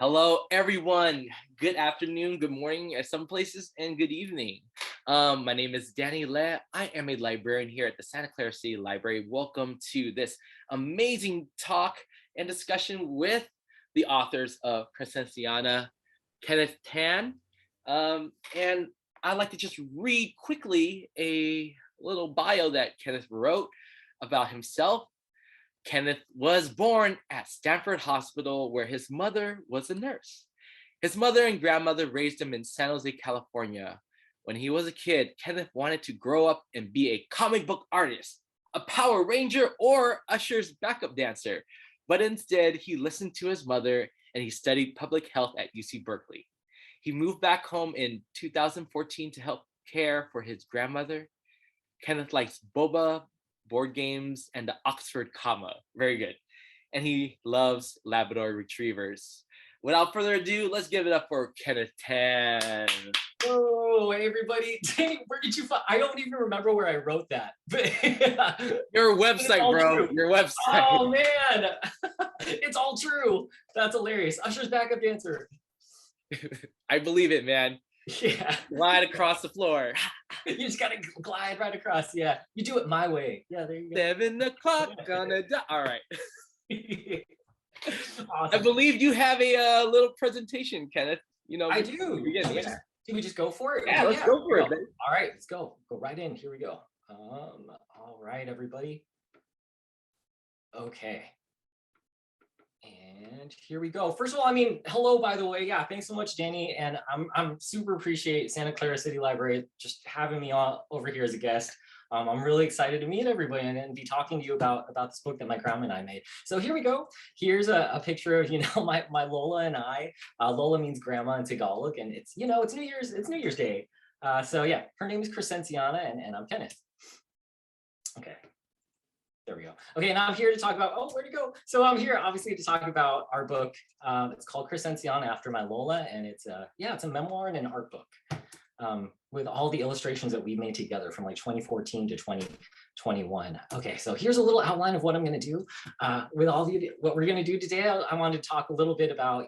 Hello, everyone. Good afternoon, good morning at some places, and good evening. My name is Danny Le. I am a librarian here at the Santa Clara City Library. Welcome to this amazing talk and discussion with the authors of Crescenciana, Kenneth Tan. And I'd like to just read quickly a little bio that Kenneth wrote about himself. Kenneth was born at Stanford Hospital, where his mother was a nurse. His mother and grandmother raised him in San Jose, California. When he was a kid, Kenneth wanted to grow up and be a comic book artist, a Power Ranger, or Usher's backup dancer. But instead, he listened to his mother and he studied public health at UC Berkeley. He moved back home in 2014 to help care for his grandmother. Kenneth likes boba, board games, and the Oxford comma. Very good. And he loves Labrador retrievers. Without further ado, let's give it up for Kenneth Tan. Oh, hey everybody. Dang, where did you find? I don't even remember where I wrote that. Your website, bro. True. Your website. Oh, man. It's all true. That's hilarious. Usher's backup dancer. I believe it, man. Yeah. Glide across the floor. You just got to glide right across. Yeah. You do it my way. Yeah, there you go. 7 o'clock on the dot. All right. Awesome. I believe you have a little presentation, Kenneth. I do. Can we just go for it? Yeah, let's go for it. All right, let's go. Go right in. Here we go. All right, everybody. Okay. And here we go. First of all, hello, by the way. Yeah, thanks so much, Danny. And I'm super appreciate Santa Clara City Library just having me on over here as a guest. I'm really excited to meet everybody and be talking to you about this book that my grandma and I made. So here we go. Here's a picture of my Lola and I. Lola means grandma in Tagalog, and it's New Year's Day. So yeah, her name is Crescenciana, and I'm Kenneth. Okay. There we go. Okay, now I'm here to talk about, where'd it go? So I'm here obviously to talk about our book. It's called Crescenciana after my Lola, and it's a memoir and an art book with all the illustrations that we made together from like 2014 to 2021. Okay, so here's a little outline of what I'm going to do. With all of you, what we're going to do today, I wanted to talk a little bit about,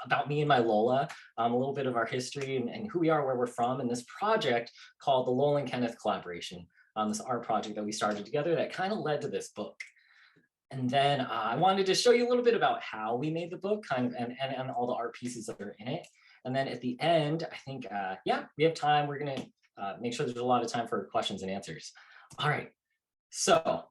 about me and my Lola, a little bit of our history and who we are, where we're from, and this project called the Lola and Kenneth Collaboration. This art project that we started together that kind of led to this book. And then I wanted to show you a little bit about how we made the book, and all the art pieces that are in it. And then at the end, I think, we have time. We're going to make sure there's a lot of time for questions and answers. All right. So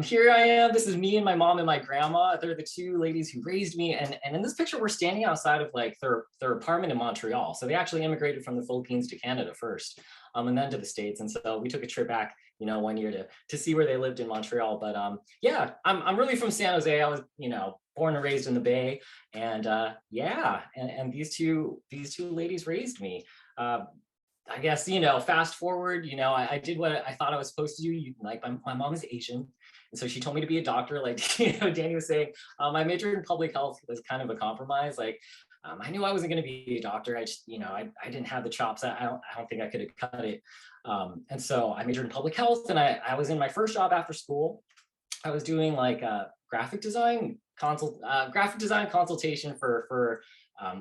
here I am. This is me and my mom and my grandma. They're the two ladies who raised me. And in this picture, we're standing outside of like their apartment in Montreal. So they actually immigrated from the Philippines to Canada first, and then to the States. And so we took a trip back, one year to see where they lived in Montreal. But yeah, I'm really from San Jose. I was, born and raised in the Bay. And and these two ladies raised me. I guess, fast forward, I did what I thought I was supposed to do. My mom is Asian. And so she told me to be a doctor, like, Danny was saying. My major in public health was kind of a compromise. Like, I knew I wasn't going to be a doctor. I just, I didn't have the chops. I don't think I could have cut it. And so I majored in public health, and I was in my first job after school. I was doing like graphic design consultation for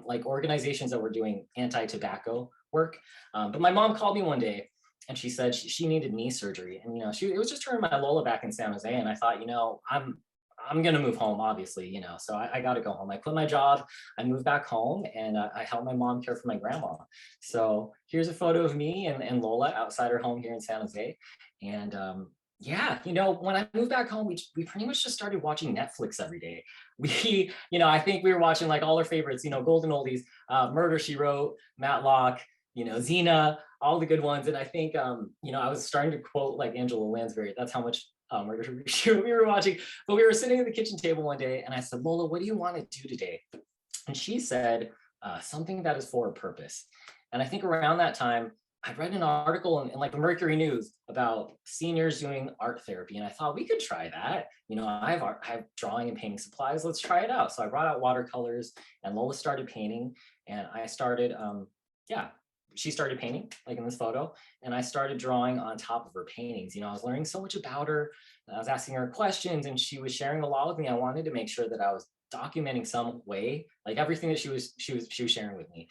like organizations that were doing anti-tobacco work. But my mom called me one day and she said she needed knee surgery. And, it was just her and my Lola back in San Jose. And I thought, I'm going to move home, obviously, so I got to go home. I quit my job. I moved back home, and I helped my mom care for my grandma. So here's a photo of me and Lola outside her home here in San Jose. And when I moved back home, we pretty much just started watching Netflix every day. We, I think we were watching like all our favorites, golden oldies, Murder, She Wrote, Matlock, Xena, all the good ones. And I think, I was starting to quote like Angela Lansbury. That's how much Murder, She Wrote we were watching. But we were sitting at the kitchen table one day, and I said, Lola, what do you want to do today? And she said, something that is for a purpose. And I think around that time, I read an article in like the Mercury News about seniors doing art therapy. And I thought we could try that. I have drawing and painting supplies. Let's try it out. So I brought out watercolors, and Lola started painting, and I started, she started painting, like in this photo, and I started drawing on top of her paintings. You know, I was learning so much about her. I was asking her questions, and she was sharing a lot with me. I wanted to make sure that I was documenting some way, like everything that she was sharing with me.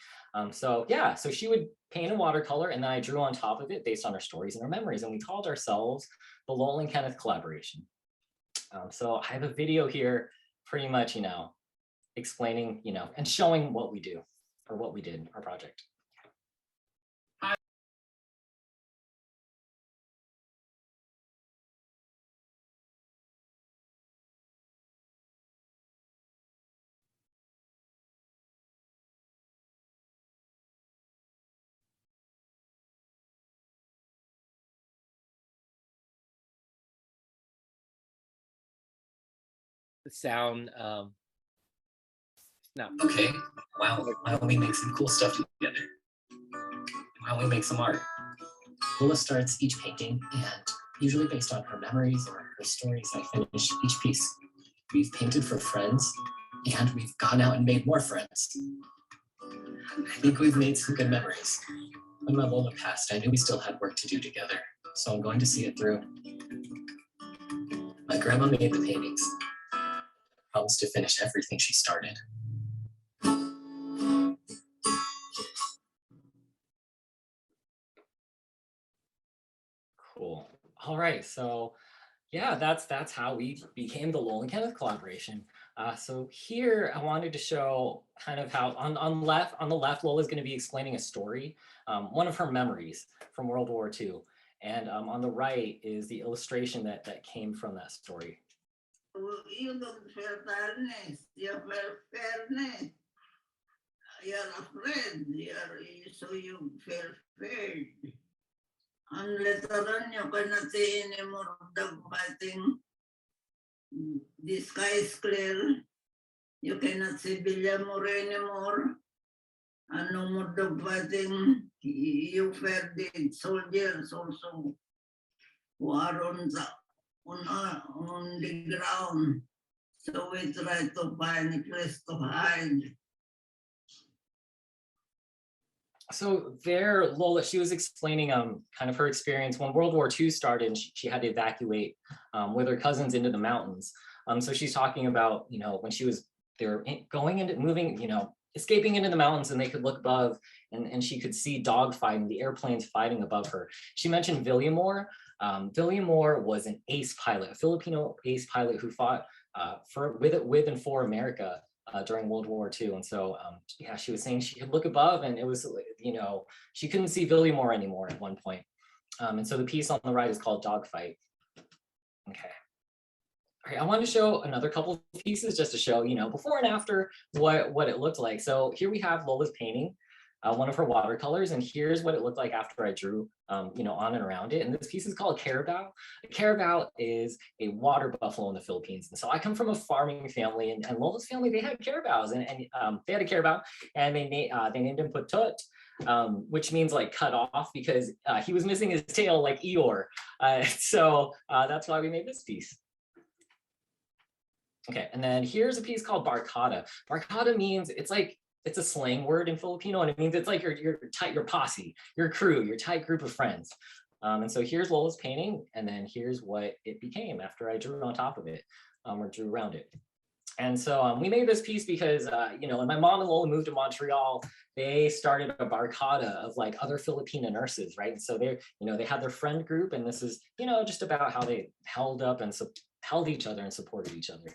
So yeah, so she would paint in watercolor, and then I drew on top of it based on her stories and her memories, and we called ourselves the Lola and Kenneth collaboration. So I have a video here, pretty much, you know, explaining, you know, and showing what we do or what we did, our project. The sound, no. Okay, why don't we make some cool stuff together? Why don't we make some art? Lola starts each painting, and usually based on her memories or her stories, I finish each piece. We've painted for friends, and we've gone out and made more friends. I think we've made some good memories. When my Lola passed, I knew we still had work to do together, so I'm going to see it through. My grandma made the paintings. Promised to finish everything she started. Cool. All right, so yeah, that's how we became the Lola and Kenneth collaboration. So here I wanted to show kind of how on the left, Lola's going to be explaining a story, one of her memories from World War II, and on the right is the illustration that came from that story. You don't feel fairness. You feel fairness. You're afraid. So you feel feared. And later on, you cannot see any more dog fighting. The sky is clear. You cannot see Villamor anymore. And no more dog fighting. You fear the soldiers also who are on the ground. So we try to find a place to hide. So there, Lola, she was explaining kind of her experience when World War II started, and she had to evacuate with her cousins into the mountains. So she's talking about, you know, when they were going into, moving, you know, escaping into the mountains, and they could look above, and she could see dogfighting, the airplanes fighting above her. She mentioned Villamor. Villamor was an ace pilot, a Filipino ace pilot who fought with and for America during World War II. And so, yeah, she was saying she could look above, and it was, you know, she couldn't see Villamor anymore at one point. And so the piece on the right is called Dogfight. Okay. All right, I wanted to show another couple of pieces just to show, you know, before and after what it looked like. So here we have Lola's painting, one of her watercolors, and here's what it looked like after I drew, you know, on and around it. And this piece is called Carabao. A carabao is a water buffalo in the Philippines. And so I come from a farming family, and Lola's family, they had carabaos, and they had a carabao, and they named him Putut, which means like cut off, because he was missing his tail like Eeyore. So that's why we made this piece. Okay, and then here's a piece called Barkada. Barkada means, it's a slang word in Filipino, and it means it's like your posse, your crew, your tight group of friends. And so here's Lola's painting, and then here's what it became after I drew on top of it, or drew around it. And so we made this piece because, you know, when my mom and Lola moved to Montreal, they started a barkada of like other Filipina nurses, right? And so they, you know, they had their friend group, and this is, you know, just about how they held up and held each other and supported each other.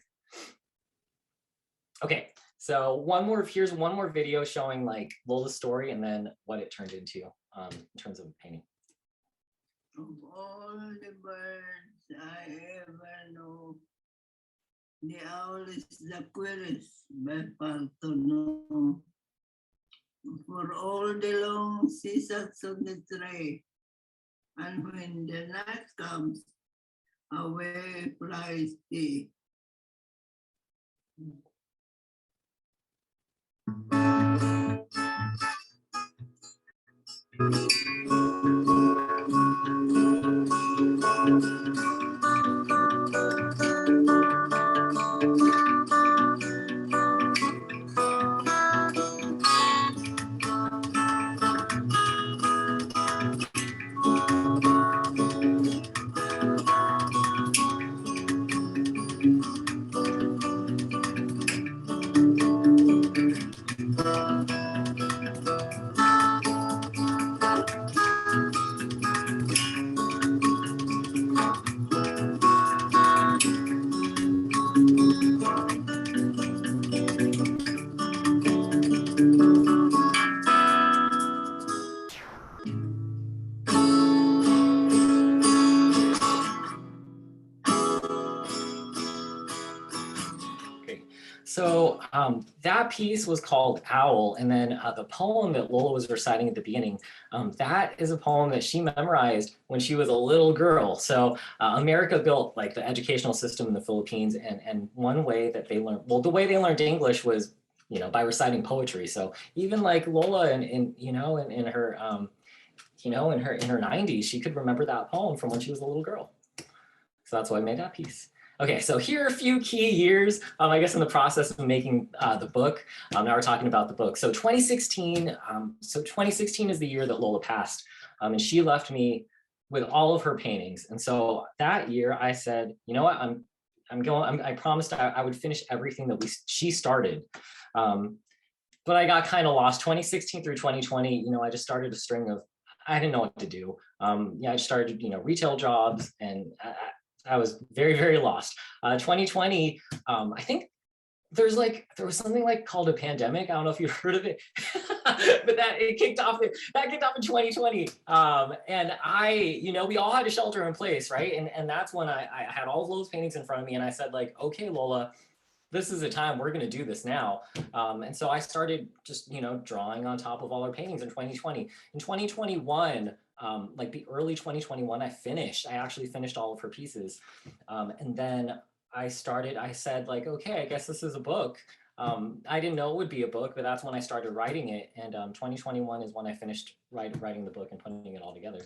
Okay, so here's one more video showing like Lola's story and then what it turned into in terms of painting. Of all the birds I ever know, the owl is the queerest by far to know. For all the long seasons on the tree, and when the night comes, away flies he. So that piece was called Owl. And then the poem that Lola was reciting at the beginning, that is a poem that she memorized when she was a little girl. So America built like the educational system in the Philippines. And one way that they learned, well, the way they learned English was, by reciting poetry. So even like Lola in her, in her 90s, she could remember that poem from when she was a little girl. So that's why I made that piece. Okay, so here are a few key years, I guess, in the process of making the book. Now we're talking about the book. So 2016, 2016 is the year that Lola passed, and she left me with all of her paintings. And so that year, I said, you know what, I promised I would finish everything that she started. But I got kind of lost. 2016 through 2020, I just started a string of, I didn't know what to do. I started, retail jobs, and I was very, very lost. 2020, I think there was something like called a pandemic. I don't know if you've heard of it, but that kicked off in 2020. And we all had to shelter in place, right? And that's when I had all of those paintings in front of me, and I said, like, okay, Lola, this is the time, we're going to do this now. And so I started just, drawing on top of all our paintings in 2020. In 2021, like the early 2021, I actually finished all of her pieces. And then I said, like, okay, I guess this is a book. I didn't know it would be a book, but that's when I started writing it. And 2021 is when I finished writing the book and putting it all together.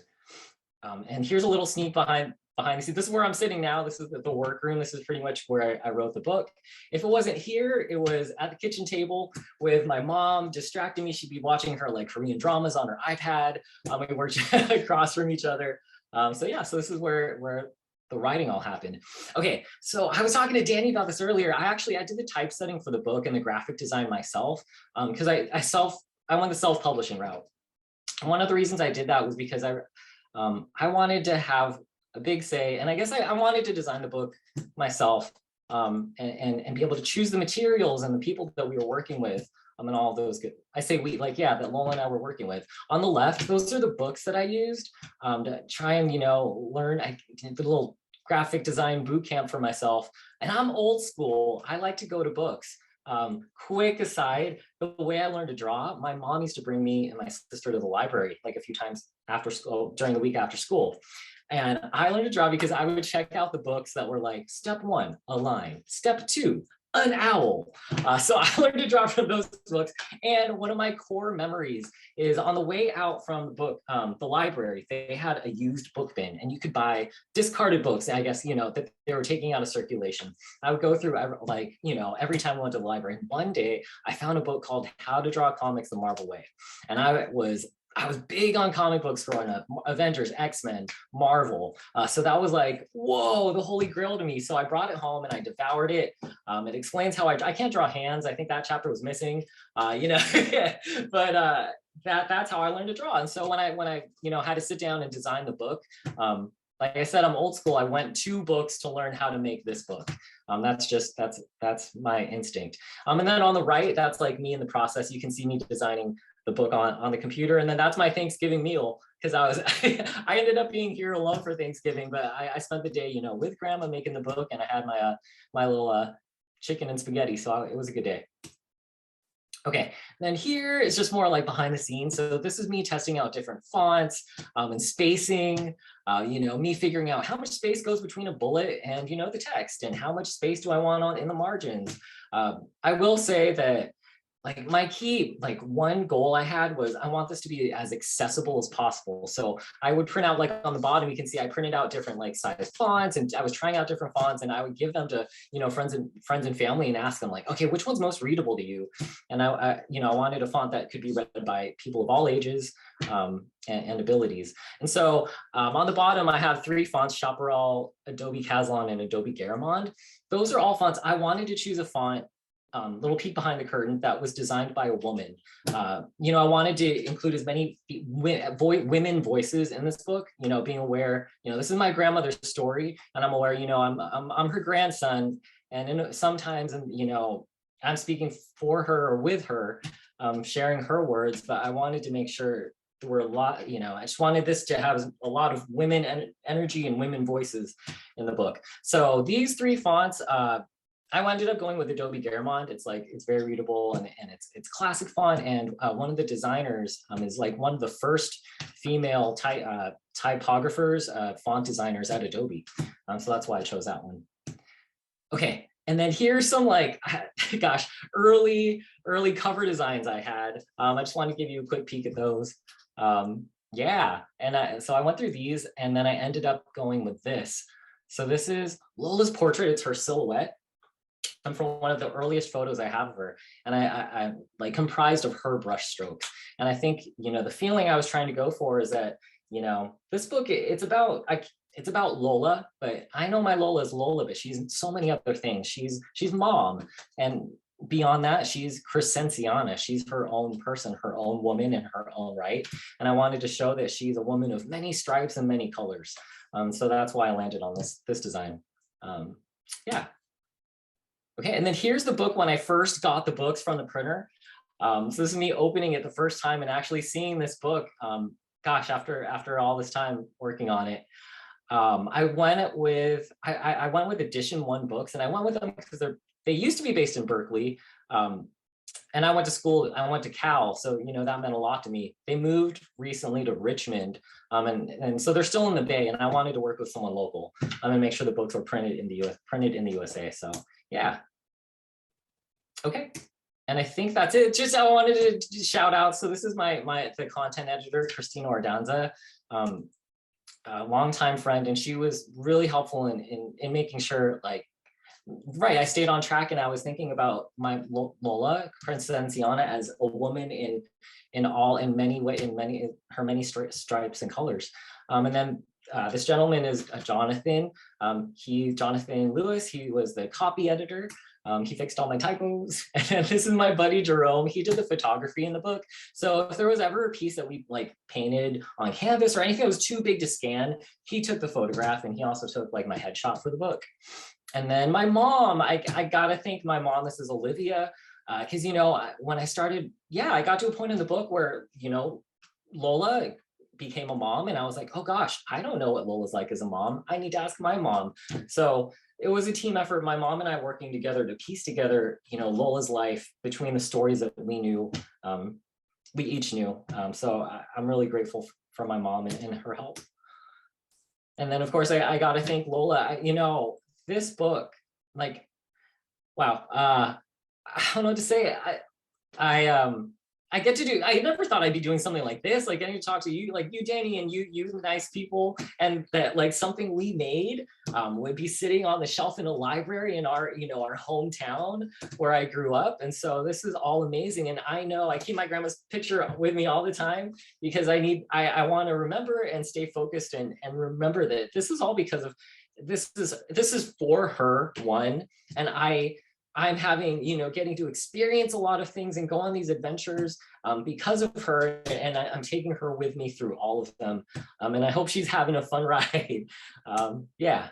And here's a little sneak behind the scenes. This is where I'm sitting now. This is the workroom. This is pretty much where I wrote the book. If it wasn't here, it was at the kitchen table with my mom distracting me. She'd be watching her like Korean dramas on her iPad. We worked across from each other. So this is where the writing all happened. Okay, so I was talking to Danny about this earlier. I did the typesetting for the book and the graphic design myself, because I went the self-publishing route. And one of the reasons I did that was because I wanted to have a big say, and I guess I wanted to design the book myself, and be able to choose the materials and the people that we were working with, and all those good. I say we, like, yeah, that Lola and I were working with. On the left, those are the books that I used to try and learn. I did a little graphic design boot camp for myself, and I'm old school. I like to go to books. Quick aside, the way I learned to draw, my mom used to bring me and my sister to the library like a few times after school, during the week after school. And I learned to draw because I would check out the books that were like, step 1, a line, step 2, an owl. So I learned to draw from those books. And one of my core memories is on the way out from the library, they had a used book bin, and you could buy discarded books, I guess, that they were taking out of circulation. I would go through every time I went to the library. One day I found a book called How to Draw Comics the Marvel Way. And I was big on comic books growing up, Avengers, X-Men, Marvel. So that was like, whoa, the holy grail to me. So I brought it home and I devoured it. It explains how I can't draw hands. I think that chapter was missing, but that's how I learned to draw. And so when I had to sit down and design the book, like I said, I'm old school. I went 2 books to learn how to make this book. That's my instinct. And then on the right, that's like me in the process. You can see me designing the book on the computer. And then that's my Thanksgiving meal, because I ended up being here alone for Thanksgiving, but I spent the day, with grandma making the book, and I had my little chicken and spaghetti. So it was a good day. Okay, then here is just more like behind the scenes. So this is me testing out different fonts and spacing, me figuring out how much space goes between a bullet and, the text, and how much space do I want in the margins. I will say that, like, my key, like, one goal I had was I want this to be as accessible as possible. So I would print out, like, on the bottom, you can see I printed out different like size fonts, and I was trying out different fonts, and I would give them to, friends and family, and ask them, like, okay, which one's most readable to you? And I wanted a font that could be read by people of all ages and abilities. And so on the bottom, I have 3 fonts: Chaparral, Adobe Caslon, and Adobe Garamond. Those are all fonts. I wanted to choose a font, little peek behind the curtain, that was designed by a woman. I wanted to include as many women voices in this book, being aware, this is my grandmother's story, and I'm aware, I'm her grandson, and sometimes, I'm speaking for her or with her, sharing her words, but I wanted to make sure there were a lot, I just wanted this to have a lot of women energy and women voices in the book. So these 3 fonts, I ended up going with Adobe Garamond. It's very readable, and it's classic font. And one of the designers is like one of the first female typographers, font designers at Adobe. So that's why I chose that one. Okay, and then here's some like, gosh, early cover designs I had. I just wanted to give you a quick peek at those. Yeah, and so I went through these, and then I ended up going with this. So this is Lola's portrait. It's her silhouette. And from one of the earliest photos I have of her, and I like comprised of her brush strokes. And I think, the feeling I was trying to go for is that, this book, it's about Lola, but I know my Lola is Lola, but she's so many other things. She's mom, and beyond that, she's Crescenciana. She's her own person, her own woman in her own right. And I wanted to show that she's a woman of many stripes and many colors. So that's why I landed on this design. Yeah. Okay, and then here's the book when I first got the books from the printer. So this is me opening it the first time and actually seeing this book. Gosh, after all this time working on it, I went with Edition 1 books, and I went with them because they used to be based in Berkeley, and I went to school. I went to Cal, so that meant a lot to me. They moved recently to Richmond, and so they're still in the Bay, and I wanted to work with someone local and make sure the books were printed in the USA. So yeah. Okay. And I think that's it. Just I wanted to shout out. So this is the content editor, Christina Ordanza, a longtime friend, and she was really helpful in making sure, like, right, I stayed on track, and I was thinking about my Lola Crescenciana as a woman in her many stripes and colors. And then this gentleman is Jonathan. Jonathan Lewis. He was the copy editor. He fixed all my typos. And this is my buddy Jerome. He did the photography in the book. So if there was ever a piece that we like painted on canvas or anything that was too big to scan, he took the photograph, and he also took like my headshot for the book. And then my mom, I gotta thank my mom. This is Olivia, because when I started, I got to a point in the book where Lola became a mom, and I was like, oh gosh, I don't know what Lola's like as a mom. I need to ask my mom. So it was a team effort, my mom and I working together to piece together, Lola's life between the stories that we knew, we each knew. So I'm really grateful for my mom and her help. And then of course I got to thank Lola. This book, like, wow, I don't know what to say. I get to do, I never thought I'd be doing something like this, like getting to talk to you, like you, Danny, and you nice people, and that like something we made would be sitting on the shelf in a library in our hometown where I grew up. And so this is all amazing. And I know I keep my grandma's picture with me all the time because I want to remember and stay focused and remember that this is all because of, this is for her, one, and I'm having, getting to experience a lot of things and go on these adventures because of her, and I'm taking her with me through all of them. And I hope she's having a fun ride. Yeah.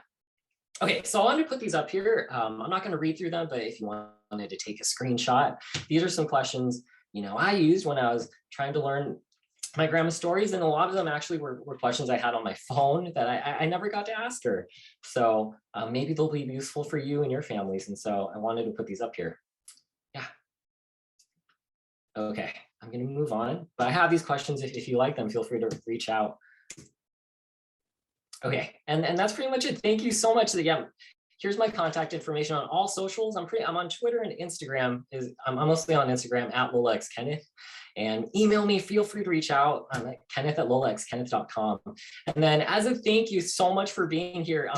Okay, so I wanted to put these up here. I'm not going to read through them, but if you wanted to take a screenshot, these are some questions, I used when I was trying to learn my grandma's stories, and a lot of them actually were questions I had on my phone that I never got to ask her. So maybe they'll be useful for you and your families. And so I wanted to put these up here. Yeah. Okay, I'm gonna move on, but I have these questions. If you like them, feel free to reach out. Okay, and that's pretty much it. Thank you so much. Yeah, here's my contact information on all socials. I'm on Twitter and Instagram. I'm mostly on Instagram at LolaXKenneth. And email me, feel free to reach out. I'm at kenneth@lolaxkenneth.com. And then as a thank you so much for being here,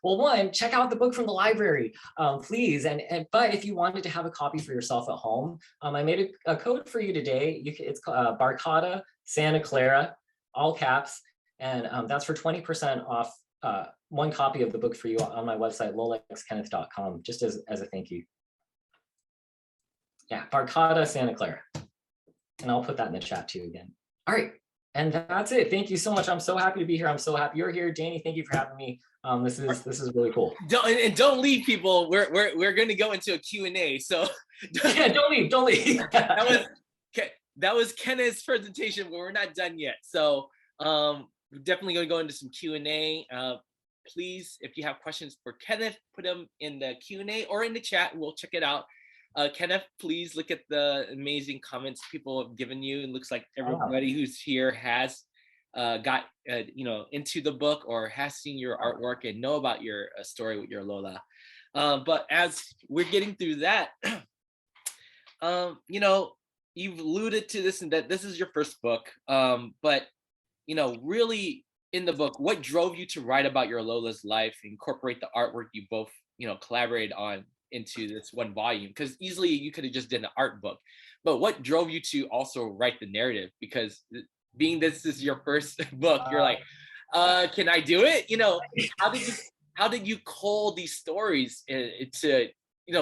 one, check out the book from the library, please. But if you wanted to have a copy for yourself at home, I made a code for you today. It's called Barcata Santa Clara, all caps. And that's for 20% off one copy of the book for you on my website, lolaxkenneth.com, just as a thank you. Yeah, Barcata Santa Clara. And I'll put that in the chat too again. All right, and that's it. Thank you so much. I'm so happy to be here. I'm so happy you're here, Danny. Thank you for having me. This is really cool. Don't leave, people. We're going to go into a Q&A. So yeah, don't leave. that was Kenneth's presentation, but we're not done yet. So we're definitely going to go into some Q&A. please, if you have questions for Kenneth, put them in the Q&A or in the chat. We'll check it out. Kenneth, please look at the amazing comments people have given you. It looks like everybody who's here has got into the book or has seen your artwork and know about your story with your Lola. But as we're getting through that, you've alluded to this and that this is your first book, but really in the book, what drove you to write about your Lola's life, incorporate the artwork you both collaborated on into this one volume? Because easily you could have just done an art book, but what drove you to also write the narrative? Because being this is your first book, you're like, can I do it? How did you cull these stories to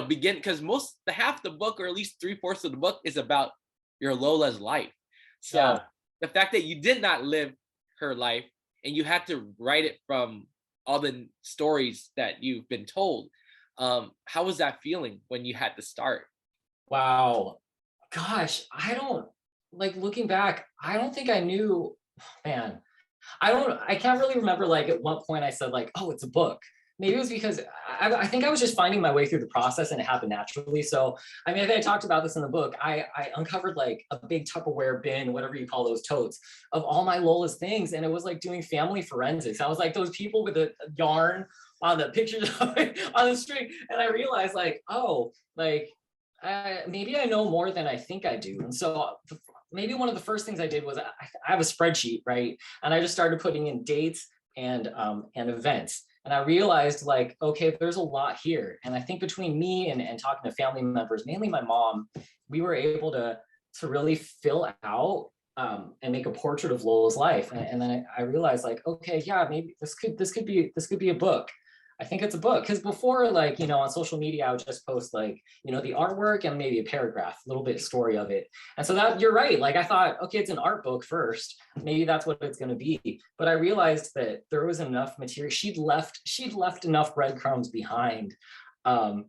begin? Because half the book, or at least 3/4 of the book, is about your Lola's life. So the fact that you did not live her life and you had to write it from all the stories that you've been told, how was that feeling when you had to start? Wow, gosh, looking back, I don't think I knew, man. I can't really remember at what point I said oh, it's a book. Maybe it was because I think I was just finding my way through the process and it happened naturally. So, I think I talked about this in the book. I uncovered a big Tupperware bin, whatever you call those totes, of all my Lola's things. And it was like doing family forensics. I was like those people with the yarn on the pictures on the string. And I realized maybe I know more than I think I do. And so maybe one of the first things I did was I have a spreadsheet, right? And I just started putting in dates and events. And I realized okay, there's a lot here. And I think between me and talking to family members, mainly my mom, we were able to really fill out and make a portrait of Lola's life. And then I realized okay, yeah, maybe this could be a book. I think it's a book, because before, on social media, I would just post the artwork and maybe a paragraph, a little bit story of it. And so that, you're right. I thought, okay, it's an art book first. Maybe that's what it's going to be. But I realized that there was enough material. She'd left enough breadcrumbs behind to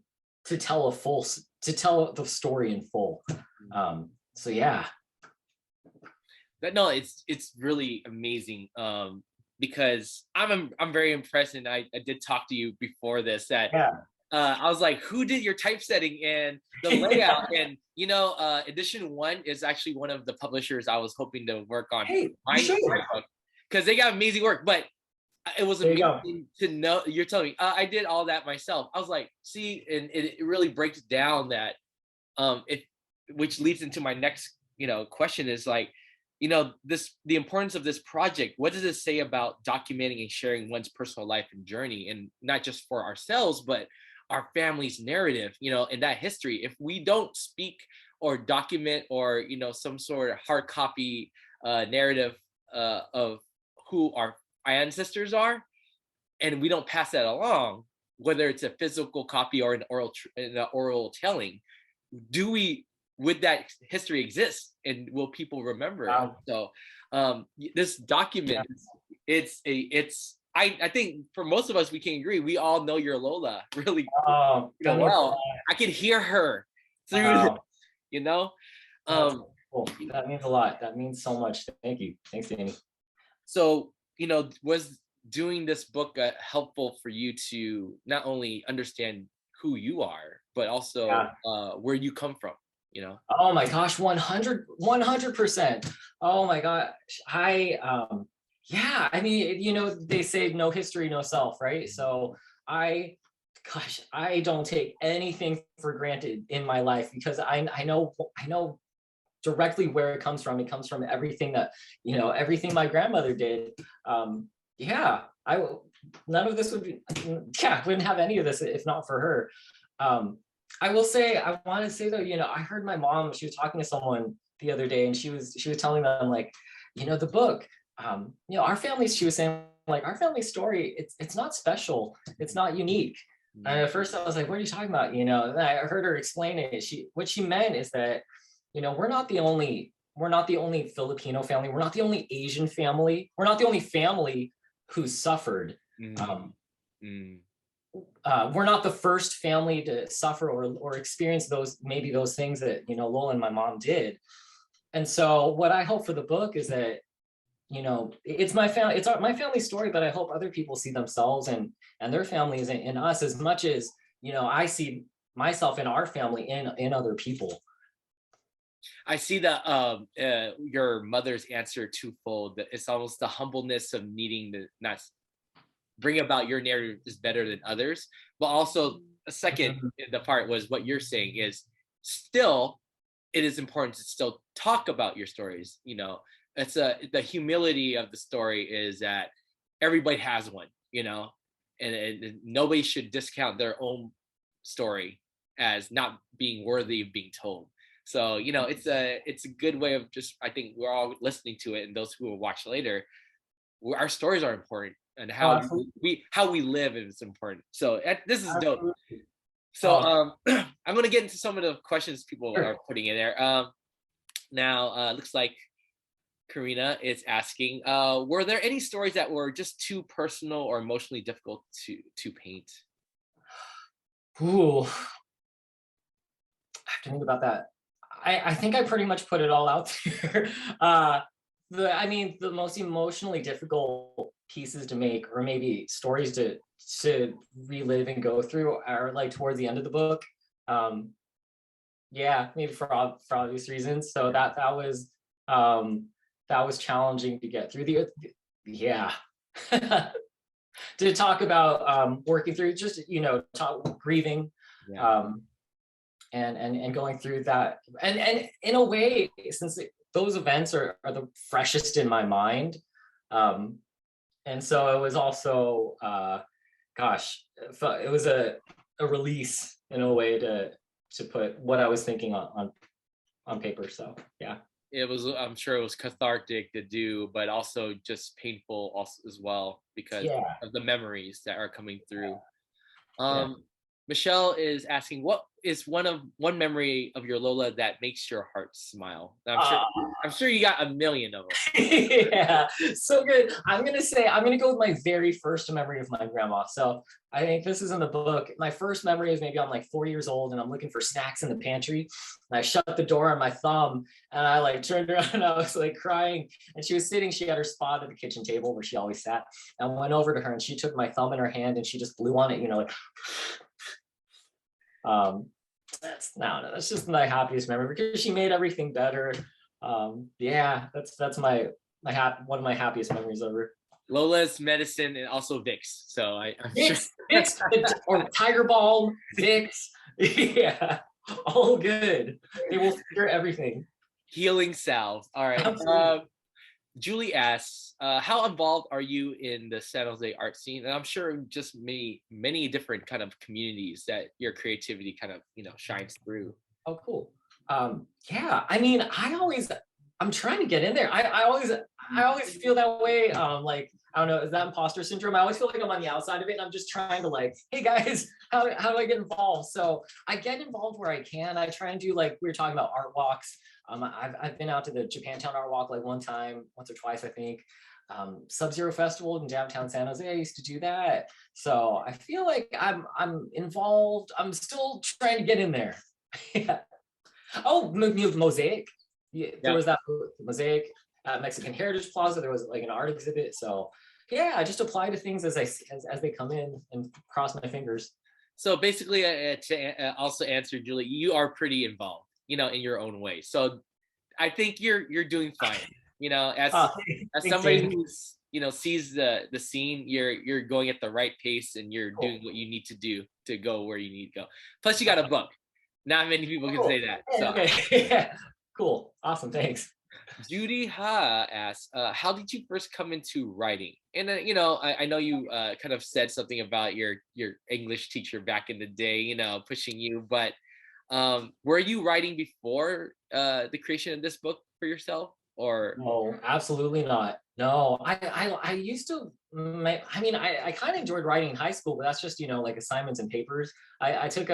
tell the story in full. So yeah. No, it's really amazing. Because I'm very impressed, and I did talk to you before this that I was like, who did your typesetting and the layout? And edition 1 is actually one of the publishers I was hoping to work on my book, because they got amazing work. But it was amazing to know you're telling me I did all that myself. I was like, see, and it really breaks down that which leads into my next question is the importance of this project. What does it say about documenting and sharing one's personal life and journey, and not just for ourselves, but our family's narrative, in that history? If we don't speak or document or, some sort of hard copy narrative of who our ancestors are, and we don't pass that along, whether it's a physical copy or an oral telling, would that history exist, and will people remember it? So this document, I think for most of us, we can agree, we all know your Lola really well. I can hear her through cool. That means a lot. That means so much. Thank you. Thanks, Danny. So was doing this book helpful for you to not only understand who you are, but also where you come from? Oh my gosh, 100%. Oh my gosh. They say no history, no self, right? So I don't take anything for granted in my life, because I know directly where it comes from. It comes from everything that, everything my grandmother did. None of this wouldn't have any of this if not for her. I want to say though, I heard my mom, she was talking to someone the other day, and she was telling them the book, our family, she was saying our family story, it's not special, it's not unique. And at first I was like, what are you talking about? And I heard her explain it. What she meant is that, we're not the only Filipino family. We're not the only Asian family. We're not the only family who suffered. We're not the first family to suffer or experience those things that Lola and my mom did. And so what I hope for the book is that you know, it's my family, it's my family story, but I hope other people see themselves and their families in us as much as, you know, I see myself in our family in other people. I see that your mother's answer twofold. That it's almost the humbleness of needing to not bring about your narrative is better than others, but also a second Mhm. the part was what you're saying is still it is important to still talk about your stories. You know, it's the humility of the story is that everybody has one. You know, and nobody should discount their own story as not being worthy of being told. So you know, it's a good way of just I think we're all listening to it, and those who will watch later, our stories are important, and Oh, how absolutely. we live is important. So this is dope. Absolutely. So Oh, I'm gonna get into some of the questions people are sure. putting in there. Now looks like Karina is asking, were there any stories that were just too personal or emotionally difficult to paint? Ooh, I have to think about that. I think I pretty much put it all out there. I mean, the most emotionally difficult pieces to make, or maybe stories to relive and go through, are like towards the end of the book. Um, yeah, maybe for obvious reasons. So um, that was challenging to get through. Yeah. To talk about working through, just, you know, grieving, Yeah. um, and going through that, and in a way, since those events are the freshest in my mind, um, and so it was also gosh, it was a release in a way to put what I was thinking on paper. So yeah. It was, I'm sure it was cathartic to do, but also just painful also as well because Yeah. of the memories that are coming through. Yeah. Michelle is asking, what is one memory of your Lola that makes your heart smile? And I'm sure you got a million of them. Yeah, so good. I'm gonna go with my very first memory of my grandma. So I think this is in the book. My first memory is maybe I'm like 4 years old and I'm looking for snacks in the pantry. And I shut the door on my thumb and I like turned around and I was like crying. And she was sitting, she had her spot at the kitchen table where she always sat. And I went over to her and she took my thumb in her hand and she just blew on it, you know, like um that's no, that's just my happiest memory because she made everything better. Yeah, that's one of my happiest memories ever. Lola's medicine and also Vicks. So I'm sure Vicks, or Tiger Balm, Vicks, yeah, all good. They will cure everything. healing salve. All right. Absolutely. Julie asks, how involved are you in the San Jose art scene? And I'm sure just many different kind of communities that your creativity kind of shines through. Oh, cool. Yeah, I mean, I'm trying to get in there. I always feel that way. Like, I don't know, is that imposter syndrome? I always feel like I'm on the outside of it and I'm just trying to like, hey guys, how do I get involved? So I get involved where I can. I try and do, like we were talking about, art walks. I've been out to the Japantown Art Walk like once or twice, I think. Sub-Zero Festival in downtown San Jose, I used to do that. So I feel like I'm involved. I'm still trying to get in there. Yeah. Oh, Mosaic. Yeah, there Yeah. was that Mosaic at Mexican Heritage Plaza. There was like an art exhibit. So yeah, I just apply to things as they come in and cross my fingers. So basically, to also answer Julie, you are pretty involved, in your own way. So I think you're doing fine. As Oh, as thanks, somebody Dane. who's sees the scene, you're going at the right pace and you're Cool. doing what you need to do to go where you need to go. Plus, you got a book. Not many people can Cool. say that. Yeah, So okay. Yeah. Cool. Awesome. Thanks. Judy Ha asks, how did you first come into writing? And I know you kind of said something about your English teacher back in the day, pushing you. But were you writing before the creation of this book for yourself, or? No, absolutely not. No, I used to. I mean, I kind of enjoyed writing in high school, but that's just, you know, like assignments and papers. I took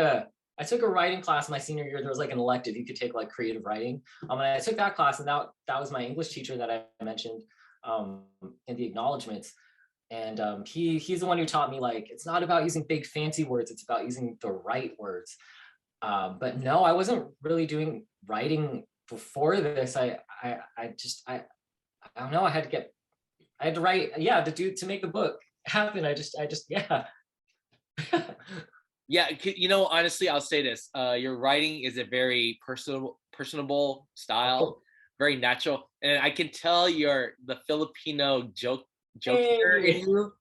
a writing class my senior year. There was like an elective you could take, like creative writing. And I took that class, and that was my English teacher that I mentioned in the acknowledgments. And he's the one who taught me, like, it's not about using big fancy words, it's about using the right words. But no, I wasn't really doing writing before this. I don't know. I had to get I had to write, yeah, to make the book happen. I just, yeah. Yeah, you know, honestly, I'll say this: your writing is a very personable style, very natural, and I can tell you're the Filipino jokester in Hey. you.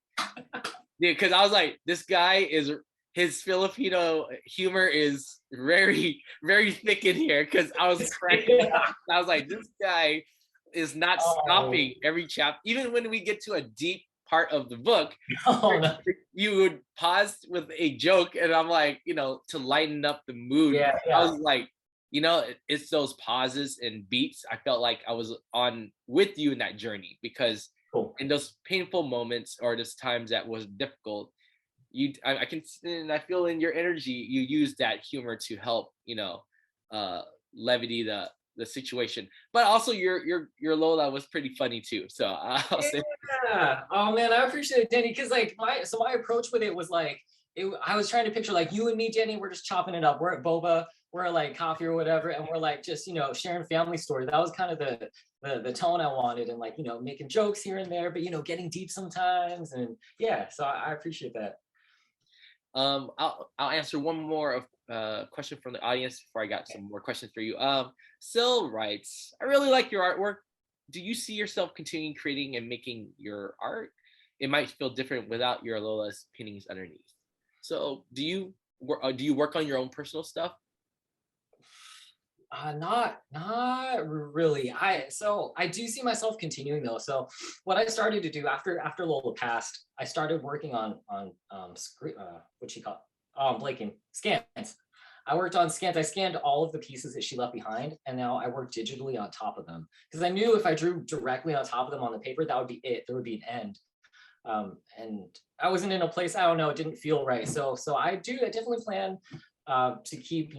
Yeah, because I was like, this guy is his Filipino humor is very, very thick in here. Because I was cracking up. I was like, this guy is not stopping every chapter, even when we get to a deep part of the book. No. You would pause with a joke, and I'm like, you know, to lighten up the mood. Yeah, I was like, you know, it's those pauses and beats. I felt like I was on with you in that journey, because in those painful moments or those times that was difficult, I can, and I feel in your energy, you use that humor to help, you know, levity the situation. But also your Lola was pretty funny too. So I'll say. Yeah. Oh man, I appreciate it, Danny. Because like my approach with it was like, I was trying to picture like you and me, Danny. We're just chopping it up. We're at boba. We're at like coffee or whatever, and we're like just, you know, sharing family stories. That was kind of the tone I wanted, and like, you know, making jokes here and there, but you know, getting deep sometimes. And yeah, so I appreciate that. I'll answer one more question from the audience before I got some more questions for you. Sil writes, I really like your artwork. Do you see yourself continuing creating and making your art? It might feel different without your Lola's paintings underneath. So do you work on your own personal stuff? Not really. I do see myself continuing though. So what I started to do after Lola passed, I started working on what she called blanking scans. I worked on scans. I scanned all of the pieces that she left behind, and now I work digitally on top of them, because I knew if I drew directly on top of them on the paper, that would be it. There would be an end. And I wasn't in a place, I don't know, it didn't feel right. So I definitely plan to keep,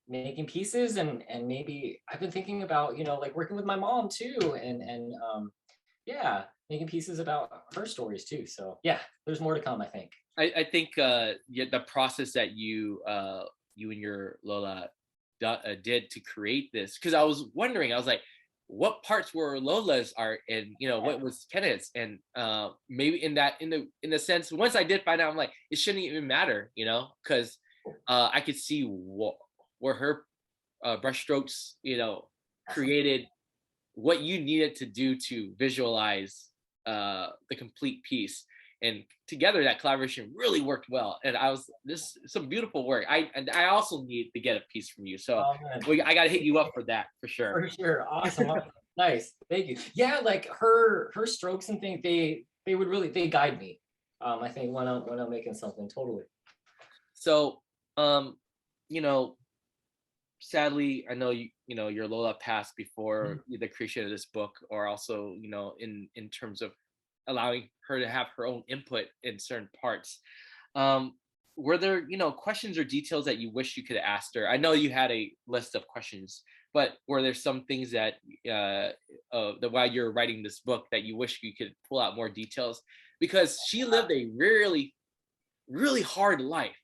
making pieces, and maybe I've been thinking about, like working with my mom too, and yeah, making pieces about her stories too. So yeah, there's more to come, I think. I think the process that you and your Lola did to create this, because I was wondering, I was like, what parts were Lola's art, and what was Kenneth's, and maybe in the sense, once I did find out, I'm like, it shouldn't even matter, because I could see where her brushstrokes, created what you needed to do to visualize the complete piece. And together, that collaboration really worked well. And this is some beautiful work. I also need to get a piece from you. So I got to hit you up for that, for sure. For sure. Awesome. Nice. Thank you. Yeah, like her strokes and things, they would really, they guide me. I think when I'm making something, totally. So, sadly, I know your Lola passed before the creation of this book, or also, in terms of allowing her to have her own input in certain parts. Were there, questions or details that you wish you could have asked her? I know you had a list of questions, but were there some things that while you're writing this book that you wish you could pull out more details? Because she lived a really, really hard life,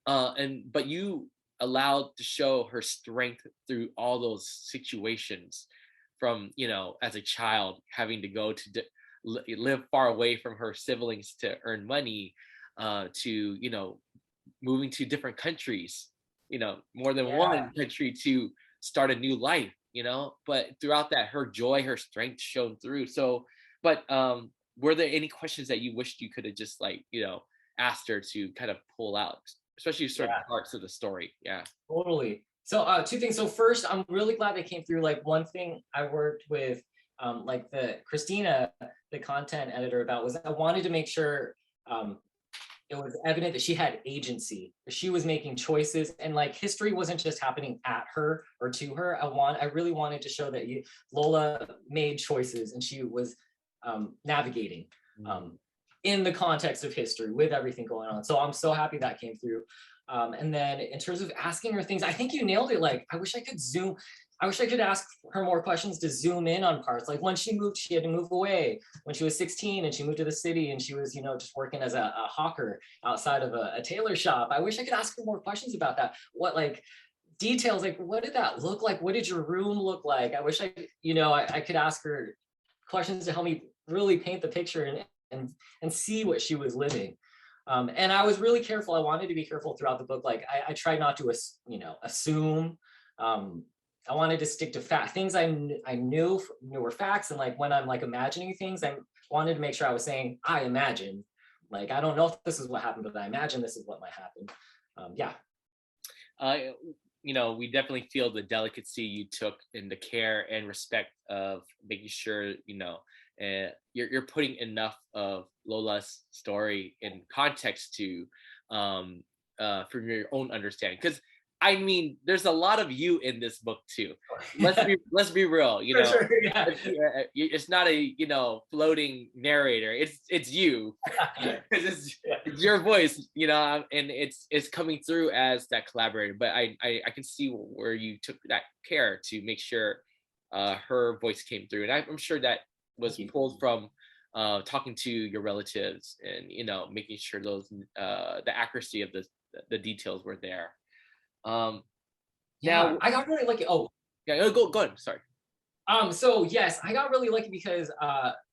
but you allowed to show her strength through all those situations, from, as a child having to go to live far away from her siblings to earn money, to moving to different countries, more than one country, to start a new life, but throughout that, her joy, her strength shone through. So, but were there any questions that you wished you could have just asked her to kind of pull out, especially certain parts of the story? Yeah, totally. So two things. So first, I'm really glad they came through. Like, one thing I worked with like Christina, the content editor, about was I wanted to make sure it was evident that she had agency, that she was making choices, and like history wasn't just happening at her or to her. I really wanted to show that Lola made choices, and she was navigating in the context of history with everything going on. So I'm so happy that came through. And then in terms of asking her things, I think you nailed it. Like, I wish I could ask her more questions to zoom in on parts. Like, when she moved, she had to move away when she was 16, and she moved to the city, and she was, just working as a hawker outside of a tailor shop. I wish I could ask her more questions about that. What, like, details, like, what did that look like? What did your room look like? I wish I could ask her questions to help me really paint the picture and see what she was living. And I was really careful. I wanted to be careful throughout the book. Like I tried not to, assume. I wanted to stick to things I knew were facts. And like when I'm like imagining things, I wanted to make sure I was saying, I imagine. Like, I don't know if this is what happened, but I imagine this is what might happen. Yeah. We definitely feel the delicacy you took in the care and respect of making sure, you're putting enough of Lola's story in context to, from your own understanding. Because I mean, there's a lot of you in this book too. Let's be real. Sure, yeah. It's not a floating narrator. It's you. it's your voice. And it's coming through as that collaborator. But I can see where you took that care to make sure her voice came through, and I'm sure that was pulled from talking to your relatives and making sure those the accuracy of the details were there. Now I got really lucky. Oh yeah, go ahead. Sorry. So yes, I got really lucky because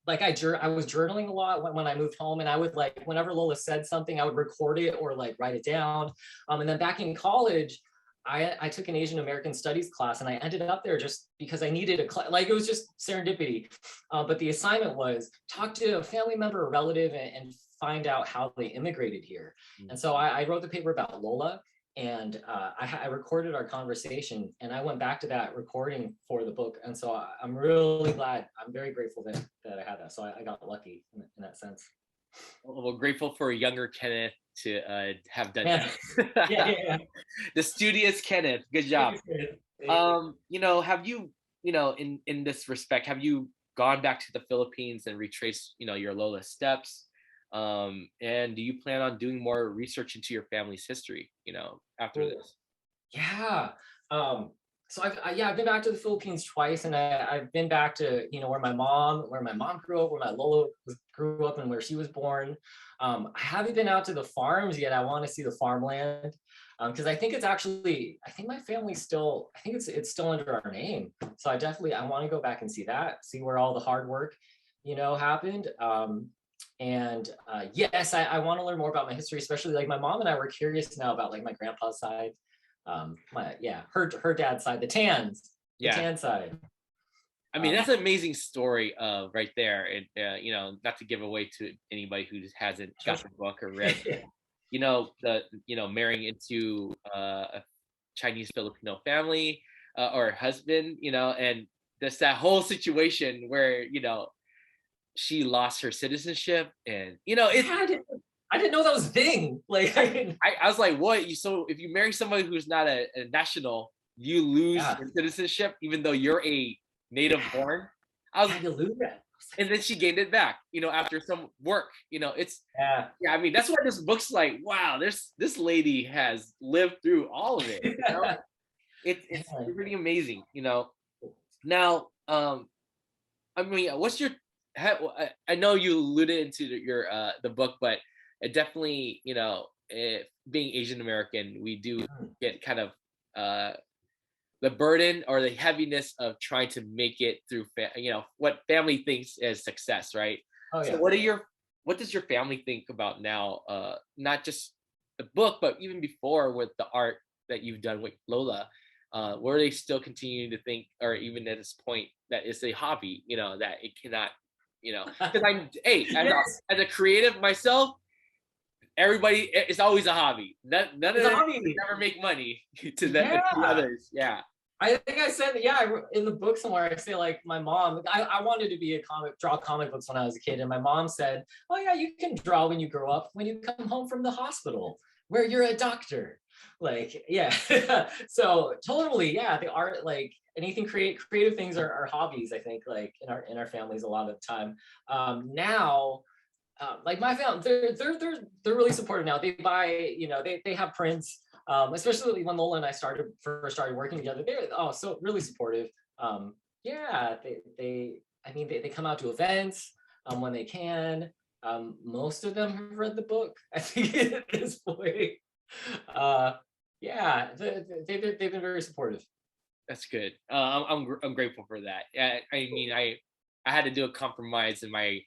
like I was journaling a lot when I moved home, and I would like whenever Lola said something, I would record it or like write it down. And then back in college, I took an Asian American Studies class, and I ended up there just because I needed it was just serendipity. But the assignment was talk to a family member or relative and find out how they immigrated here. Mm-hmm. And so I wrote the paper about Lola. And I recorded our conversation, and I went back to that recording for the book. And so I'm really glad. I'm very grateful that I had that. So I got lucky in that sense. Well, grateful for a younger Kenneth to have done that. Yeah. The studious Kenneth. Good job. Have you, in this respect, have you gone back to the Philippines and retraced, your Lola steps? And do you plan on doing more research into your family's history, after this? Yeah. So I've been back to the Philippines twice, and I've been back to, where my mom grew up, where my Lola grew up, and where she was born. I haven't been out to the farms yet. I want to see the farmland. Because I think my family's still, it's still under our name. So I want to go back and see where all the hard work, happened. And yes, I want to learn more about my history, especially like my mom and I were curious now about like my grandpa's side, her dad's side, the Tans, Tan side. I mean, that's an amazing story right there. And not to give away to anybody who just hasn't got the book or read, marrying into a Chinese Filipino family or husband, and there's that whole situation where she lost her citizenship, and I didn't know that was a thing. Like I was like, what? So if you marry somebody who's not a national, you lose your citizenship, even though you're a native born. You lose that. And then she gained it back, after some work. I mean, that's why this book's like, wow, this lady has lived through all of it. It's pretty amazing. Now, I mean, what's your I know you alluded into your the book, but it definitely, being Asian American, we do get kind of the burden or the heaviness of trying to make it through, what family thinks is success, right? Oh, yeah. So what does your family think about now? Not just the book, but even before with the art that you've done with Lola. What are they still continuing to think, or even at this point, that it's a hobby, that it cannot. Because as a creative myself, everybody, it's always a hobby. None of them never make money to others. Yeah. I think I said, in the book somewhere, I say like my mom, I wanted to draw comic books when I was a kid. And my mom said, oh yeah, you can draw when you grow up, when you come home from the hospital, where you're a doctor. Like, yeah. So totally, the art, like anything creative things are hobbies, I think, like in our families a lot of the time. Now, like my family, they're really supportive now. They buy, they have prints, especially when Lola and I first started working together. They're so really supportive. They come out to events when they can. Most of them have read the book, I think, at this point. They've been very supportive. That's good. I'm grateful for that. I mean, I I had to do a compromise in my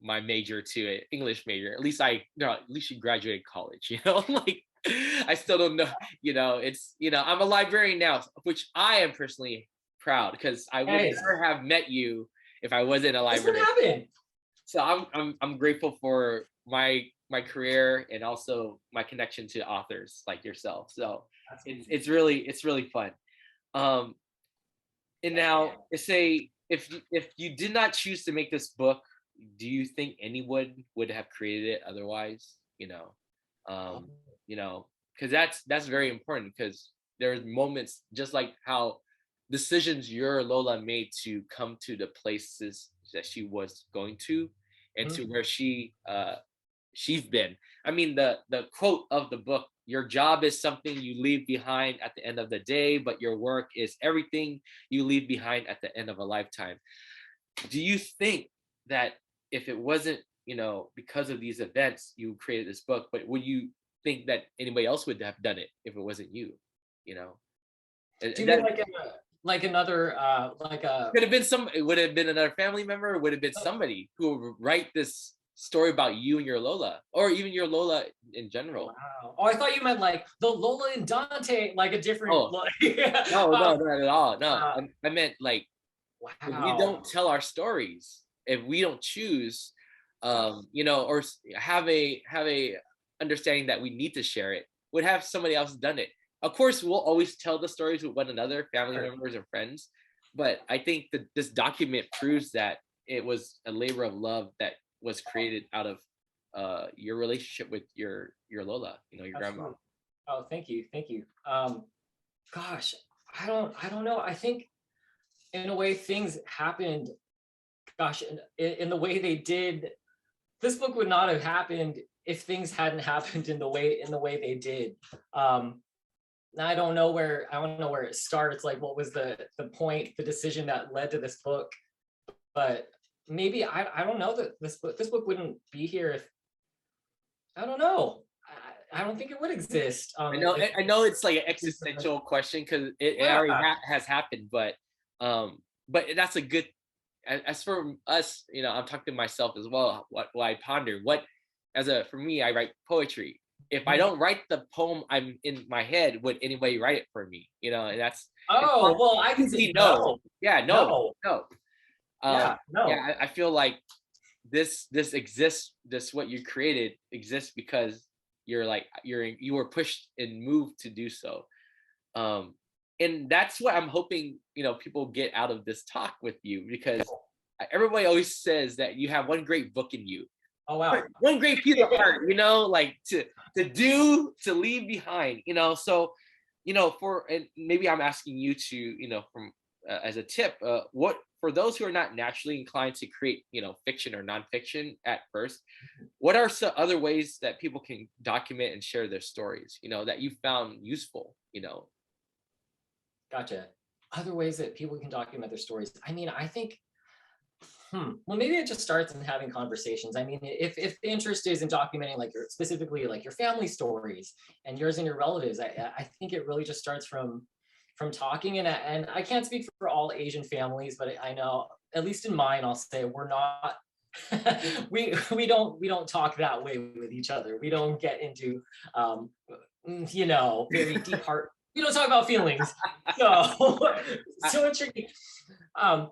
major to an English major. At least at least you graduated college, like I still don't know, it's, I'm a librarian now, which I am personally proud because I would Hey, never have met you if I wasn't a this would librarian. happen. So I'm grateful for my career and also my connection to authors like yourself. So it's really fun. Um, and now, say if you did not choose to make this book, do you think anyone would have created it otherwise? Because that's very important because there's moments just like how decisions your Lola made to come to the places that she was going to and to where she's been. I mean, the quote of the book, your job is something you leave behind at the end of the day, but your work is everything you leave behind at the end of a lifetime. Do you think that if it wasn't, because of these events, you created this book, but would you think that anybody else would have done it if it wasn't you? Do you mean like another could have been it would have been another family member, or would have been somebody who would write this story about you and your Lola, or even your Lola in general? Wow. Oh, I thought you meant like the Lola and Dante, like a different. No, not at all. No, I meant like, if we don't tell our stories, if we don't choose, or have a understanding that we need to share it, would have somebody else done it. Of course, we'll always tell the stories with one another, family members and friends. But I think that this document proves that it was a labor of love that was created out of your relationship with your Lola, your grandma. Oh, thank you. Gosh, I don't know. I think in a way things happened. Gosh, in the way they did. This book would not have happened if things hadn't happened in the way they did. I don't know where it starts. Like, what was the point, the decision that led to this book? But maybe I don't know that this book wouldn't be here if, I don't know. I don't think it would exist. I know it's like an existential question because it already has happened, but that's a good. As for us, I'm talking to myself as well. What I ponder, for me, I write poetry. If I don't write the poem I'm in my head, would anybody write it for me? And that's. Well, I can say no. Yeah, no. No. I feel like this exists. This what you created exists because you were pushed and moved to do so. And that's what I'm hoping, people get out of this talk with you, because everybody always says that you have one great book in you. Oh, wow. One great piece of art, like to leave behind, so, and maybe I'm asking you to, from as a tip, what, for those who are not naturally inclined to create, fiction or nonfiction at first, what are some other ways that people can document and share their stories, that you found useful, Gotcha. Other ways that people can document their stories. I mean, I think, well, maybe it just starts in having conversations. I mean, if the interest is in documenting specifically your family stories and yours and your relatives, I think it really just starts from talking. And I can't speak for all Asian families, but I know, at least in mine, I'll say we're not, we don't talk that way with each other. We don't get into, very deep heart. We don't talk about feelings. So it's tricky.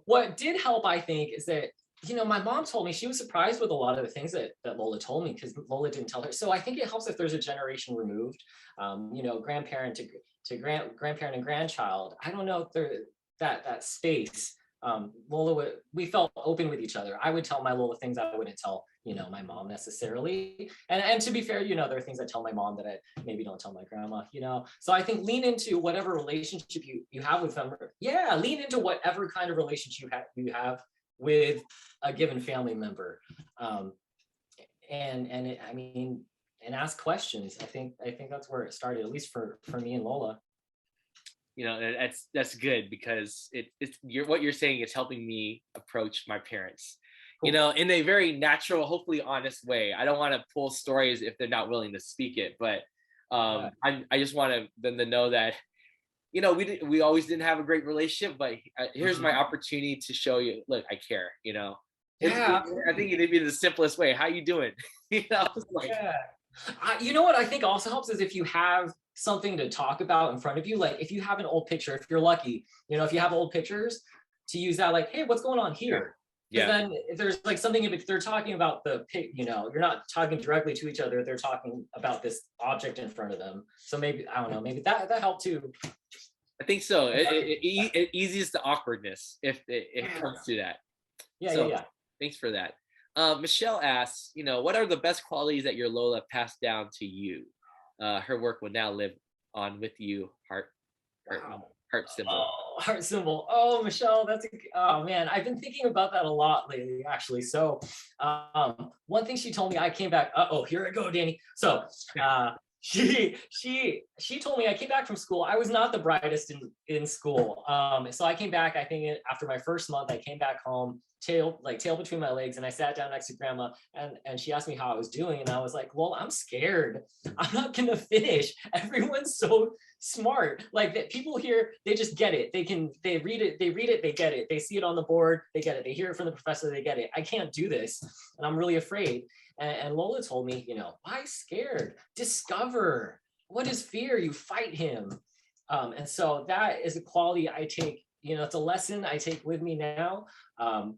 What did help, I think, is that, my mom told me she was surprised with a lot of the things that Lola told me, because Lola didn't tell her. So I think it helps if there's a generation removed, grandparent to grandparent and grandchild. I don't know if there that space. Lola we felt open with each other. I would tell my Lola things I wouldn't tell, my mom necessarily. And to be fair, there are things I tell my mom that I maybe don't tell my grandma, So I think lean into whatever relationship you have with them. Yeah, lean into whatever kind of relationship you have with a given family member. And ask questions. I think that's where it started, at least for me and Lola. That's good, because what you're saying is helping me approach my parents, in a very natural, hopefully honest way. I don't want to pull stories if they're not willing to speak it, but I just want them to know that we always didn't have a great relationship, but here's my opportunity to show you, look, I care, Yeah, I think it'd be the simplest way. How you doing? Like, yeah. You know what I think also helps is if you have something to talk about in front of you, like if you have an old picture, if you're lucky, if you have old pictures, to use that, like, hey, what's going on here? Because then if there's like something, if they're talking about the pic, you're not talking directly to each other, they're talking about this object in front of them. So maybe, I don't know, maybe that helped too. I think so. It eases the awkwardness if it comes to that. Yeah. Thanks for that. Michelle asks, what are the best qualities that your Lola passed down to you? Her work will now live on with you. Heart symbol. Oh, heart symbol. Oh, Michelle, oh man, I've been thinking about that a lot lately, actually. So, one thing she told me, I came back. Here I go, Danny. So, she told me I came back from school. I was not the brightest in school. So I came back. I think after my first month, I came back home, tail between my legs, and I sat down next to grandma, and she asked me how I was doing, and I was like, well, I'm scared. I'm not gonna finish. Everyone's so smart. Like that, people here, they just get it. They read it, they get it. They see it on the board, they get it. They hear it from the professor, they get it. I can't do this, and I'm really afraid. And Lola told me, why scared? Discover. What is fear? You fight him. And so that is a quality I take, it's a lesson I take with me now. I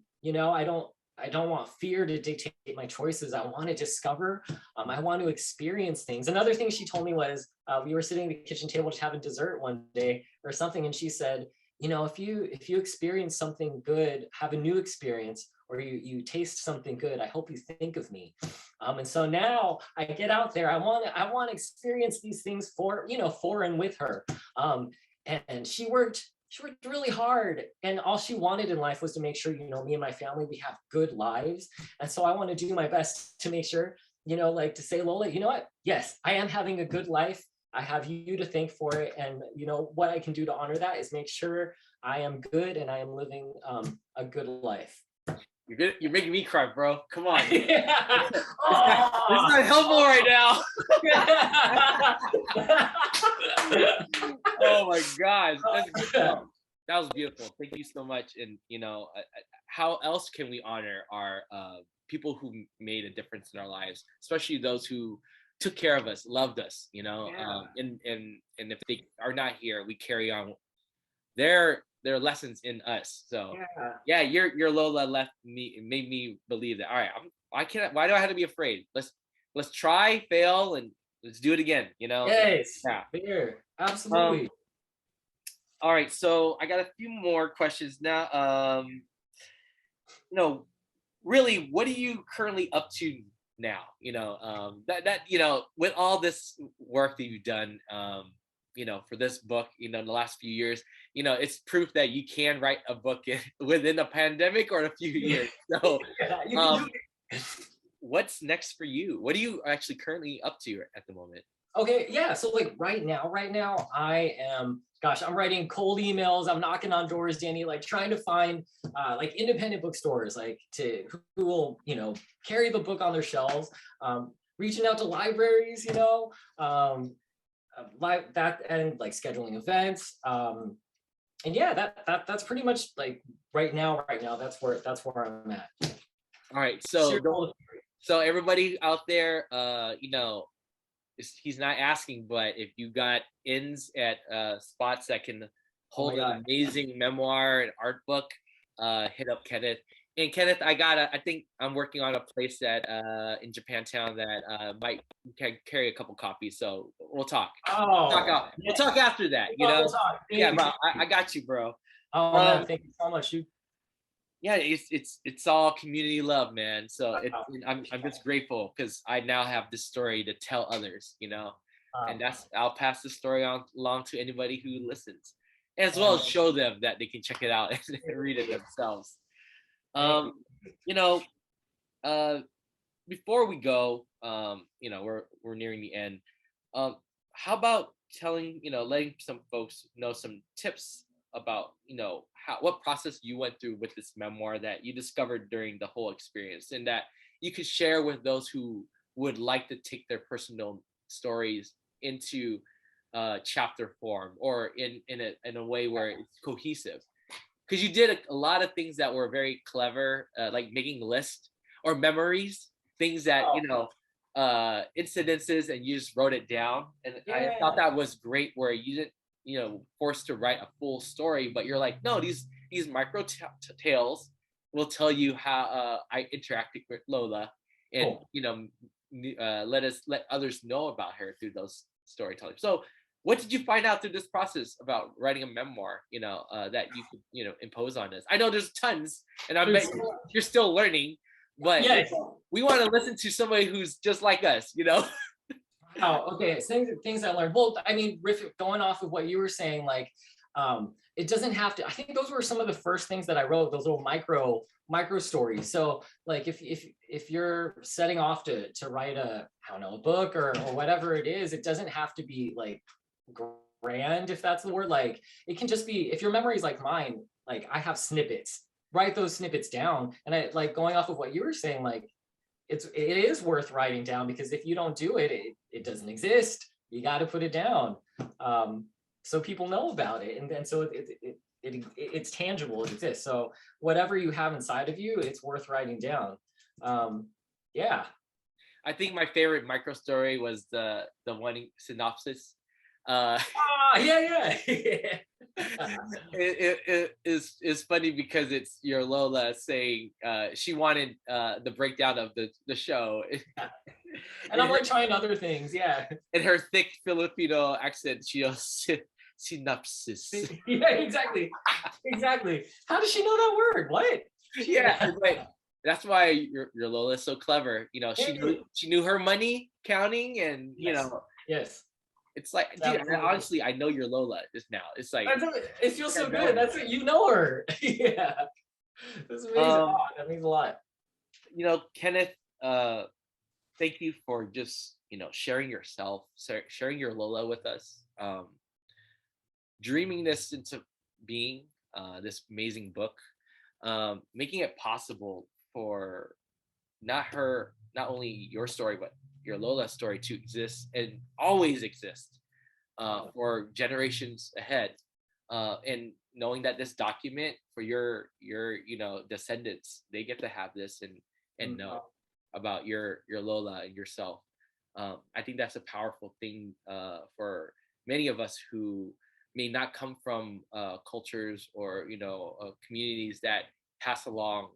don't want fear to dictate my choices. I want to discover. I want to experience things. Another thing she told me was, we were sitting at the kitchen table just having dessert one day or something, and she said, if you experience something good, have a new experience, or you taste something good, I hope you think of me. And so now I get out there. I want to experience these things for and with her. And she worked really hard, and all she wanted in life was to make sure, me and my family, we have good lives. And so I want to do my best to make sure, like to say, Lola, you know what? Yes, I am having a good life. I have you to thank for it. And what I can do to honor that is make sure I am good and I am living a good life. You're making me cry, bro. Come on. Yeah. This is not helpful right now. Oh my gosh, that was beautiful. Thank you so much. And how else can we honor our people who made a difference in our lives, especially those who took care of us, loved us. And if they are not here, we carry on their lessons in us. So yeah, your Lola made me believe that. All right, why do I have to be afraid? Let's try, fail, and let's do it again. Yes. Yeah. Fair. Absolutely. All right, so I got a few more questions now. Really, what are you currently up to now? With all this work that you've done, for this book, in the last few years, it's proof that you can write a book within a pandemic or a few years. So, what's next for you? What are you actually currently up to at the moment? Okay, yeah. So like right now, I'm writing cold emails. I'm knocking on doors, Danny, like trying to find like independent bookstores, like who will, carry the book on their shelves, reaching out to libraries, like that, and like scheduling events. And yeah, that's pretty much like right now, that's where I'm at. All right. So everybody out there, he's not asking, but if you got ins at spots that can hold an amazing memoir and art book, hit up Kenneth. And Kenneth, I think I'm working on a place that in Japantown that can carry a couple copies. So we'll talk. We'll talk after that. Yeah, bro. I got you, bro. Oh man, thank you so much, dude. Yeah, it's all community love, man. So I'm just grateful because I now have this story to tell others, and I'll pass the story along to anybody who listens, as well as show them that they can check it out and read it themselves. Before we go, we're nearing the end. How about letting some folks know some tips about what process you went through with this memoir that you discovered during the whole experience, and that you could share with those who would like to take their personal stories into chapter form or in a way where it's cohesive, because you did a lot of things that were very clever, like making lists or memories, things that incidences, and you just wrote it down. And I thought that was great, where you didn't forced to write a full story, but you're like, no, these micro tales will tell you how I interacted with Lola, and let others know about her through those storytelling. So what did you find out through this process about writing a memoir, that you could, impose on us? I know there's tons, and I bet you're still learning, but we want to listen to somebody who's just like us, Wow. Okay. Things I learned. Well, I mean, going off of what you were saying, like, it doesn't have to. I think those were some of the first things that I wrote. Those little micro stories. So, like, if you're setting off to write a book or whatever it is, it doesn't have to be like grand, if that's the word. Like, it can just be, if your memory is like mine, like I have snippets. Write those snippets down, and I like going off of what you were saying, like. It is worth writing down, because if you don't do it, it doesn't exist. You got to put it down, so people know about it, and so it's tangible. It exists. So whatever you have inside of you, it's worth writing down. Yeah. I think my favorite micro story was the one synopsis. Yeah. It is funny because it's your Lola saying she wanted the breakdown of the show. And I'm like trying other things, yeah. In her thick Filipino accent, she goes synopsis. Yeah, exactly. How does she know that word? What? Yeah, but that's why your Lola is so clever. She knew her money counting, and Yes. It's like, dude, honestly, I know your Lola just now. It's like, it feels so good. That's it. You know her. Yeah. That's amazing. That means a lot. Kenneth, thank you for just, sharing yourself, sharing your Lola with us, dreaming this into being, this amazing book, making it possible for not only your story, but your Lola story to exist and always exist for generations ahead. And knowing that this document for your descendants, they get to have this and know about your Lola and yourself. I think that's a powerful thing for many of us who may not come from cultures or communities that pass along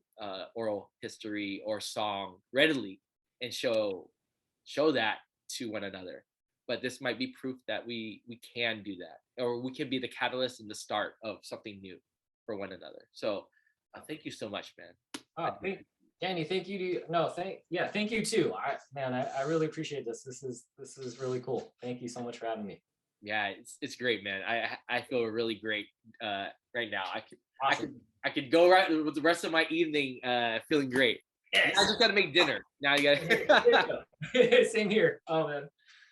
oral history or song readily and show that to one another. But this might be proof that we can do that, or we can be the catalyst and the start of something new for one another. So thank you so much, man. Danny, thank you. Thank you too. I really appreciate this. This is really cool. Thank you so much for having me. Yeah, it's great, man. I feel really great right now. I could go right with the rest of my evening feeling great. Yes. I just got to make dinner. Now you got to. Same here. Oh, man.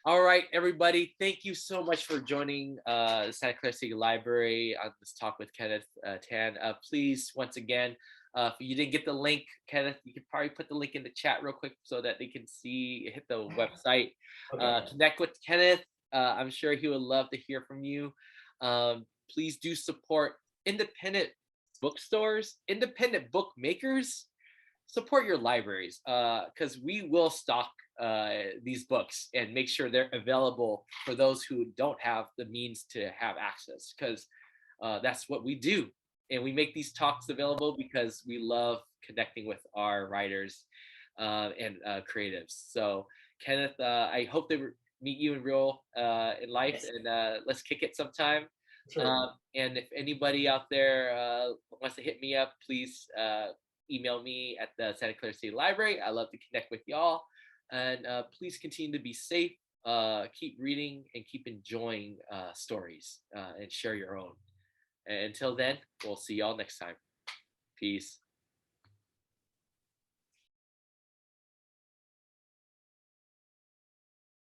All right, everybody. Thank you so much for joining the Santa Clara City Library on this talk with Kenneth Tan. Please, once again, if you didn't get the link, Kenneth, you could probably put the link in the chat real quick so that they can hit the website. Okay. Connect with Kenneth. I'm sure he would love to hear from you. Please do support independent bookstores, independent book makers. Support your libraries, because we will stock these books and make sure they're available for those who don't have the means to have access, because that's what we do. And we make these talks available because we love connecting with our writers and creatives. So Kenneth, I hope to meet you in real in life, and let's kick it sometime. Sure. And if anybody out there wants to hit me up, please email me at the Santa Clara City Library. I love to connect with y'all, and please continue to be safe, keep reading, and keep enjoying stories, and share your own. And until then, we'll see y'all next time. Peace.